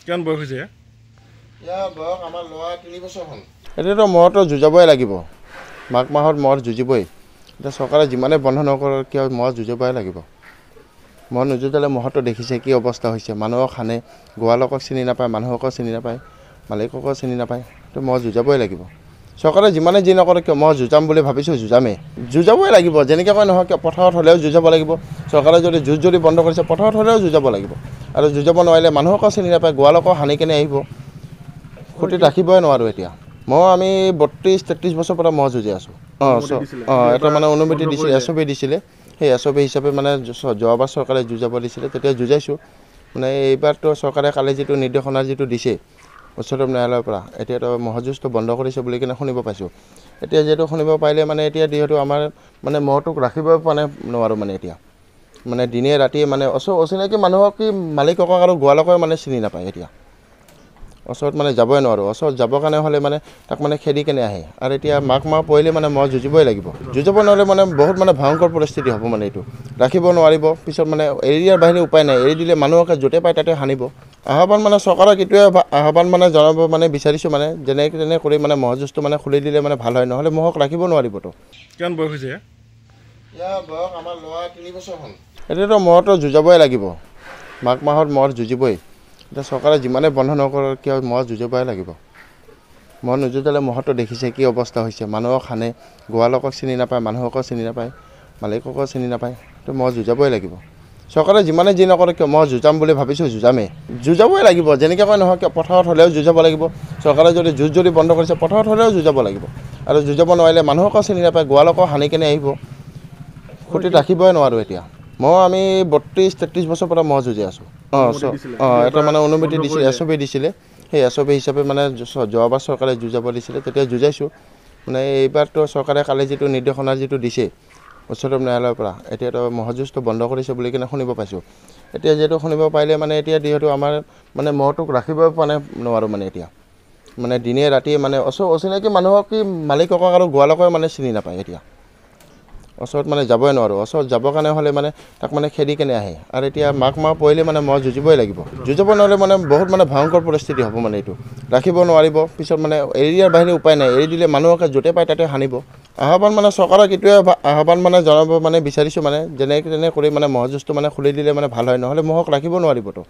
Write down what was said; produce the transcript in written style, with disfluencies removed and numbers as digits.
কিমান বয়স হৈছে? ইয়াৰ বয়স আমাৰ ল'ৰা 3 বছৰ হ'ল। এতিয়াতো মহতো যুঁজাবই লাগিব, মাঘ মাহত মহ যুঁজিবই। এতিয়া চৰকাৰে যিমানে বন্ধ নকৰে কিয় মহ যুঁজাবই লাগিব। মহ নুযুঁজালে মহতো দেখিছে কি অৱস্থা হৈছে, মানুহক সানে, গোৱালকক চিনি নাপায়, মানুহকো চিনি নাপায়, মালিককো চিনি নাপায়। তো মহ যুঁজাবই লাগিব। চৰকাৰে যিমানে যি নকৰে কিয় মহ যুঁজাম বুলি ভাবিছোঁ, যুঁজাবই লাগিব। যেনেকৈ কয় নহয় কিয় পথাৰত হ'লেও যুঁজাব লাগিব। চৰকাৰে যদি যুঁজ বন্ধ কৰিছে পথাৰত হ'লেও যুঁজাব লাগিব। আৰু যুঁজাব নোৱাৰিলে মানুহকো চিনি নাপায়, গোৱালকো সানি কেনে আহিব, খুঁটিত ৰাখিবই নোৱাৰোঁ এতিয়া। আমি 32-33 বছৰৰ পৰা মহ যুঁজি আছোঁ। এটা মানে অনুমতি দিছিলে, SOP দিছিলে। সেই SOP হিচাপে মানে যোৱাবাৰ চৰকাৰে যুঁজাব দিছিলে, তেতিয়া যুঁজাইছোঁ। মানে এইবাৰতো চৰকাৰে কালি যিটো নিৰ্দেশনা যিটো দিছে উচ্চতম ন্যায়ালয়ৰ পৰা, এতিয়াতো মহযুঁজটো বন্ধ কৰিছে বুলি কিনে শুনিব পাইছোঁ। এতিয়া যিহেতু শুনিব পাৰিলে মানে এতিয়া যিহেতু আমাৰ মানে মহটোক ৰাখিবই নোৱাৰোঁ মানে এতিয়া। মানে দিনে ৰাতিয়ে মানে অচিনাকি মানুহক কি মালিকক আৰু গোৱালকে মানে চিনি নাপায় এতিয়া। ওচৰত মানে যাবই নোৱাৰোঁ। ওচৰত যাবৰ কাৰণে হ'লে মানে তাক মানে খেদি কেনে আহে। আৰু এতিয়া মাঘ মাহ পৰিলে মানে মহ যুঁজিবই লাগিব। যুঁজাব নোৱাৰিলে মানে বহুত মানে ভয়ংকৰ পৰিস্থিতি হ'ব মানে এইটো। ৰাখিব নোৱাৰিব, পিছত মানে এৰি দিয়াৰ বাহিৰে উপায় নাই। এৰি দিলে মানুহকে য'তে পায় তাতে সানিব। আহ্বান মানে চৰকাৰক এইটোৱে আহ্বান মানে জনাব মানে বিচাৰিছোঁ, মানে যেনে কৰি মানে মহযুঁজটো মানে খুলি দিলে মানে ভাল হয়, নহ'লে মহক ৰাখিব নোৱাৰিবতো। কিমান বয়স হৈছে? ইয়াৰ বয়স আমাৰ ল'ৰা 3 বছৰ হ'ল। এতিয়াতো মহতো যুঁজাবই লাগিব, মাঘ মাহত মহ যুঁজিবই। এতিয়া চৰকাৰে যিমানে বন্ধ নকৰে কিয় মহ যুঁজাবই লাগিব। মহ নুযুঁজালে মহতো দেখিছে কি অৱস্থা হৈছে, মানুহক সানে, গোৱালকক চিনি নাপায়, মানুহকো চিনি নাপায়, মালিককো চিনি নাপায়। তো মহ যুঁজাবই লাগিব। চৰকাৰে যিমানে যি নকৰে কিয় মহ যুঁজাম বুলি ভাবিছোঁ, যুঁজাবই লাগিব। যেনেকৈ কয় নহয় কিয় পথাৰত হ'লেও যুঁজাব লাগিব। চৰকাৰে যদি যুঁজ বন্ধ কৰিছে পথাৰত হ'লেও যুঁজাব লাগিব। আৰু যুঁজাব নোৱাৰিলে মানুহকো চিনি নাপায়, গোৱালকো সানি কেনে আহিব, খুঁটিত ৰাখিবই নোৱাৰোঁ এতিয়া। আমি 32-33 বছৰৰ পৰা মহ যুঁজি আছোঁ। এটা মানে অনুমতি দিছিলে, SOP দিছিলে। সেই SOP হিচাপে মানে যোৱাবাৰ চৰকাৰে যুঁজাব দিছিলে, তেতিয়া যুঁজাইছোঁ। মানে এইবাৰতো চৰকাৰে কালি যিটো নিৰ্দেশনা যিটো দিছে উচ্চতম ন্যায়ালয়ৰ পৰা, এতিয়াতো মহযুঁজটো বন্ধ কৰিছে বুলি কিনে শুনিব পাইছোঁ। এতিয়া যিহেতু শুনিব পাৰিলে মানে এতিয়া যিহেতু আমাৰ মানে মহটোক ৰাখিবই নোৱাৰোঁ মানে এতিয়া। মানে দিনে ৰাতিয়ে মানে অচিনাকি মানুহক কি মালিকক আৰু গোৱালকে মানে চিনি নাপায় এতিয়া। ওচৰত মানে যাবই নোৱাৰোঁ। ওচৰত যাবৰ কাৰণে হ'লে মানে তাক মানে খেদি কেনে আহে। আৰু এতিয়া মাঘ মাহ পৰিলে মানে মহ যুঁজিবই লাগিব। যুঁজাব নোৱাৰিলে মানে বহুত মানে ভয়ংকৰ পৰিস্থিতি হ'ব মানে এইটো। ৰাখিব নোৱাৰিব, পিছত মানে এৰি দিয়াৰ বাহিৰে উপায় নাই। এৰি দিলে মানুহকে য'তে পায় তাতে সানিব। আহ্বান মানে চৰকাৰক এইটোৱে আহ্বান মানে জনাব মানে বিচাৰিছোঁ, মানে যেনে কৰি মানে মহযুঁজটো মানে খুলি দিলে মানে ভাল হয়, নহ'লে মহক ৰাখিব নোৱাৰিবতো।